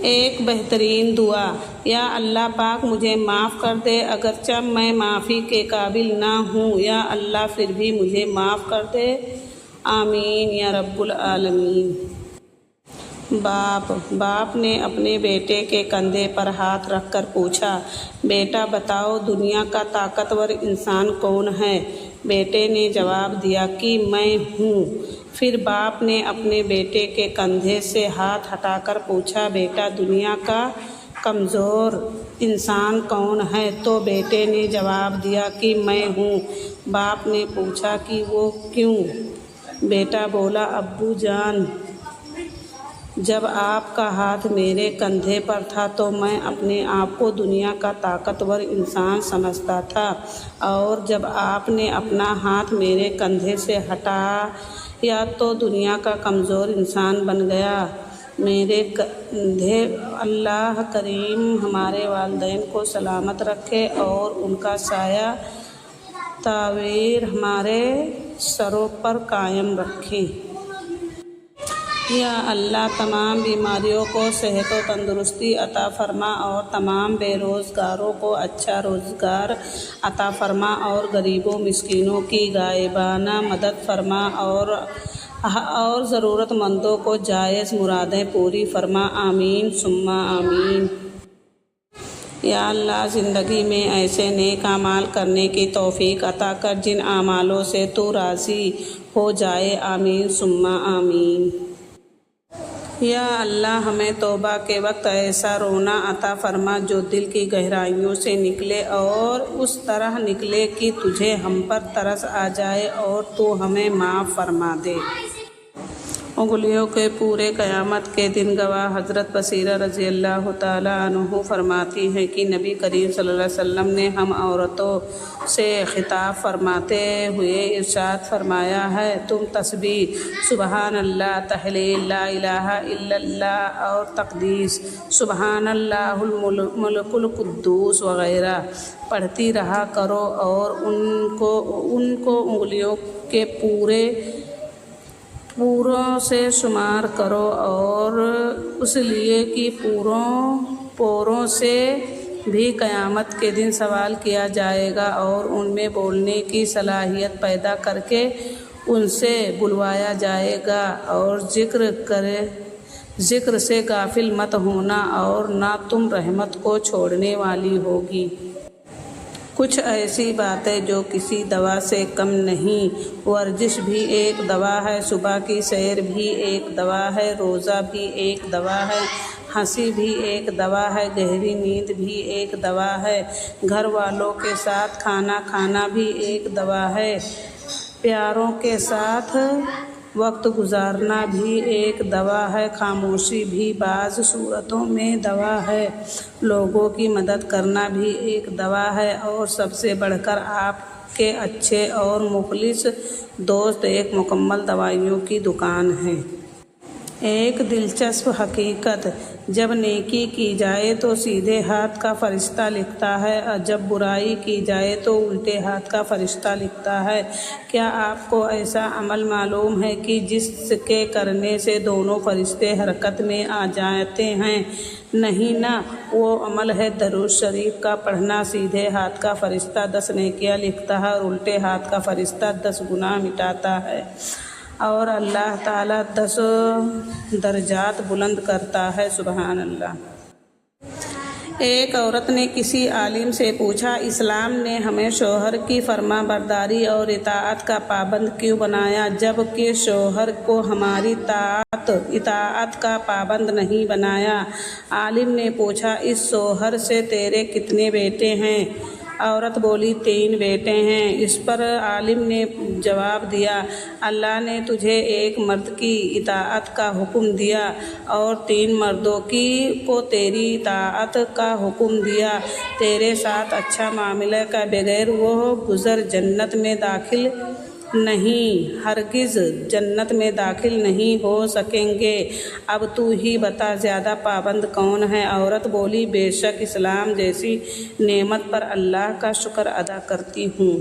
ایک بہترین دعا: یا اللہ پاک مجھے معاف کر دے اگرچہ میں معافی کے قابل نہ ہوں، یا اللہ پھر بھی مجھے معاف کر دے، آمین یا رب العالمین۔ باپ نے اپنے بیٹے کے کندھے پر ہاتھ رکھ کر پوچھا، بیٹا بتاؤ دنیا کا طاقتور انسان کون ہے؟ بیٹے نے جواب دیا کہ میں ہوں۔ پھر باپ نے اپنے بیٹے کے کندھے سے ہاتھ ہٹا کر پوچھا، بیٹا دنیا کا کمزور انسان کون ہے؟ تو بیٹے نے جواب دیا کہ میں ہوں۔ باپ نے پوچھا کہ وہ کیوں؟ بیٹا بولا، ابو جان، جب آپ کا ہاتھ میرے کندھے پر تھا تو میں اپنے آپ کو دنیا کا طاقتور انسان سمجھتا تھا، اور جب آپ نے اپنا ہاتھ میرے کندھے سے ہٹایا تو دنیا کا کمزور انسان بن گیا۔ میرے کندھے اللہ کریم ہمارے والدین کو سلامت رکھے اور ان کا سایہ طویل ہمارے سروں پر قائم رکھے۔ یا اللہ تمام بیماریوں کو صحت و تندرستی عطا فرما اور تمام بے روزگاروں کو اچھا روزگار عطا فرما اور غریبوں مسکینوں کی غائبانہ مدد فرما اور ضرورت مندوں کو جائز مرادیں پوری فرما، آمین ثم آمین۔ یا اللہ زندگی میں ایسے نیک اعمال کرنے کی توفیق عطا کر جن اعمالوں سے تو راضی ہو جائے، آمین ثم آمین۔ یا اللہ ہمیں توبہ کے وقت ایسا رونا عطا فرما جو دل کی گہرائیوں سے نکلے اور اس طرح نکلے کہ تجھے ہم پر ترس آ جائے اور تو ہمیں معاف فرما دے۔ انگلیوں کے پورے قیامت کے دن گواہ حضرت بصیرہ رضی اللہ تعالیٰ عنہ فرماتی ہیں کہ نبی کریم صلی اللہ علیہ وسلم نے ہم عورتوں سے خطاب فرماتے ہوئے ارشاد فرمایا ہے، تم تسبیح سبحان اللہ، تحلیل لا الہ الا اللہ اور تقدیس سبحان اللہ الملک القدوس وغیرہ پڑھتی رہا کرو اور ان کو انگلیوں کے پوروں سے شمار کرو، اور اس لیے کہ پوروں سے بھی قیامت کے دن سوال کیا جائے گا اور ان میں بولنے کی صلاحیت پیدا کر کے ان سے بلوایا جائے گا، اور ذکر سے غافل مت ہونا اور نہ تم رحمت کو چھوڑنے والی ہوگی۔ کچھ ایسی باتیں جو کسی دوا سے کم نہیں، ورزش بھی ایک دوا ہے، صبح کی سیر بھی ایک دوا ہے، روزہ بھی ایک دوا ہے، ہنسی بھی ایک دوا ہے، گہری نیند بھی ایک دوا ہے، گھر والوں کے ساتھ کھانا کھانا بھی ایک دوا ہے، پیاروں کے ساتھ وقت گزارنا بھی ایک دوا ہے، خاموشی بھی بعض صورتوں میں دوا ہے، لوگوں کی مدد کرنا بھی ایک دوا ہے، اور سب سے بڑھ کر آپ کے اچھے اور مخلص دوست ایک مکمل دوائیوں کی دکان ہے۔ ایک دلچسپ حقیقت: جب نیکی کی جائے تو سیدھے ہاتھ کا فرشتہ لکھتا ہے اور جب برائی کی جائے تو الٹے ہاتھ کا فرشتہ لکھتا ہے۔ کیا آپ کو ایسا عمل معلوم ہے کہ جس کے کرنے سے دونوں فرشتے حرکت میں آ جاتے ہیں؟ نہیں نا، وہ عمل ہے درود شریف کا پڑھنا۔ سیدھے ہاتھ کا فرشتہ 10 نیکیاں لکھتا ہے اور الٹے ہاتھ کا فرشتہ 10 گناہ مٹاتا ہے، اور اللہ تعالیٰ 10 درجات بلند کرتا ہے، سبحان اللہ۔ ایک عورت نے کسی عالم سے پوچھا، اسلام نے ہمیں شوہر کی فرما برداری اور اطاعت کا پابند کیوں بنایا جب کہ شوہر کو ہماری اطاعت کا پابند نہیں بنایا؟ عالم نے پوچھا، اس شوہر سے تیرے کتنے بیٹے ہیں؟ عورت بولی، 3 بیٹے ہیں۔ اس پر عالم نے جواب دیا، اللہ نے تجھے ایک مرد کی اطاعت کا حکم دیا اور 3 مردوں کو تیری اطاعت کا حکم دیا، تیرے ساتھ اچھا معاملہ کے بغیر وہ جنت میں داخل نہیں، ہرگز جنت میں داخل نہیں ہو سکیں گے۔ اب تو ہی بتا، زیادہ پابند کون ہے؟ عورت بولی، بے شک اسلام جیسی نعمت پر اللہ کا شکر ادا کرتی ہوں۔